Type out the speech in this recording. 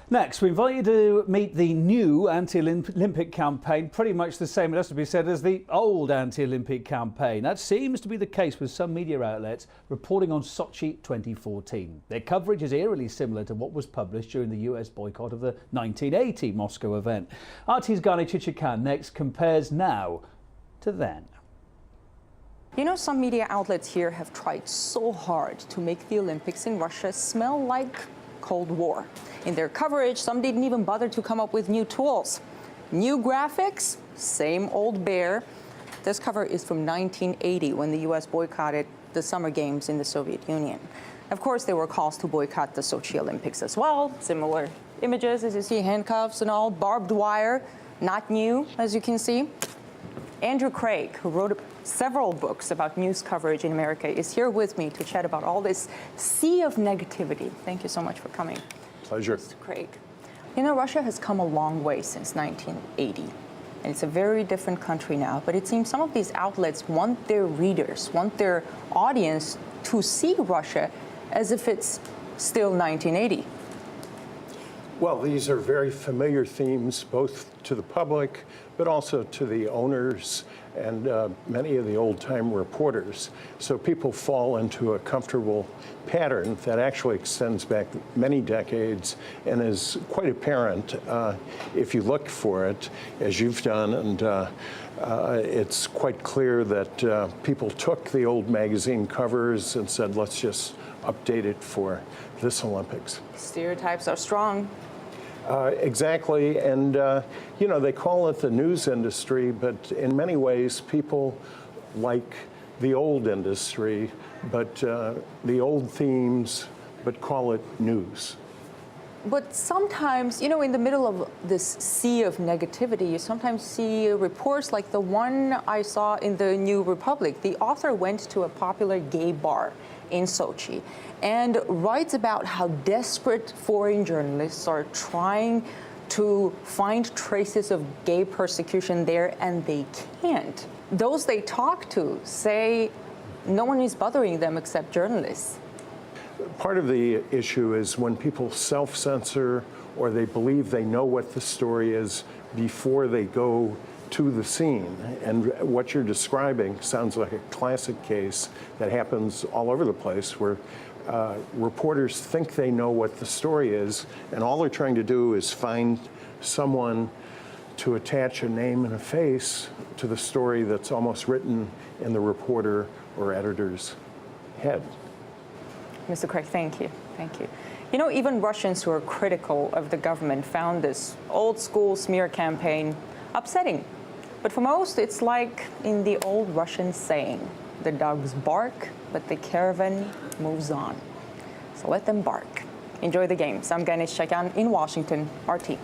Next, we invite you to meet the new anti-Olympic campaign, pretty much the same, it has to be said, as the old anti-Olympic campaign. That seems to be the case with some media outlets reporting on Sotschi 2014. Their coverage is eerily similar to what was published during the US boycott of the 1980 Moscow event. RT's Gani Chichikan next compares now to then. You know, some media outlets here have tried so hard to make the Olympics in Russia smell like Cold War. In their coverage, some didn't even bother to come up with new tools. New graphics, same old bear. This cover is from 1980 when the US boycotted the Summer Games in the Soviet Union. Of course, there were calls to boycott the Sochi Olympics as well. Similar images, as you see, handcuffs and all, barbed wire, not new, as you can see. Andrew Craig, who wrote several books about news coverage in America, is here with me to chat about all this sea of negativity. Thank you so much for coming. Pleasure. Mr. Craig. You know, Russia has come a long way since 1980, and it's a very different country now, but it seems some of these outlets want their readers, want their audience to see Russia as if it's still 1980. Well, these are very familiar themes, both to the public, but also to the owners and many of the old-time reporters. So people fall into a comfortable pattern that actually extends back many decades and is quite apparent if you look for it, as you've done. And it's quite clear that people took the old magazine covers and said, let's just update it for this Olympics. Stereotypes are strong. Exactly, and you know, they call it the news industry, but in many ways people like the old industry, but the old themes, but call it news. But sometimes, you know, in the middle of this sea of negativity, you sometimes see reports like the one I saw in the New Republic. The author went to a popular gay bar in Sochi and writes about how desperate foreign journalists are trying to find traces of gay persecution there, and they can't. Those they talk to say no one is bothering them except journalists. Part of the issue is when people self-censor or they believe they know what the story is before they go to the scene. And what you're describing sounds like a classic case that happens all over the place, where reporters think they know what the story is, and all they're trying to do is find someone to attach a name and a face to the story that's almost written in the reporter or editor's head. Mr. Craig, thank you. Thank you. You know, even Russians who are critical of the government found this old school smear campaign upsetting. But for most, it's like in the old Russian saying, the dogs bark, but the caravan moves on. So let them bark. Enjoy the games. I'm Gani Chichikan in Washington, RT.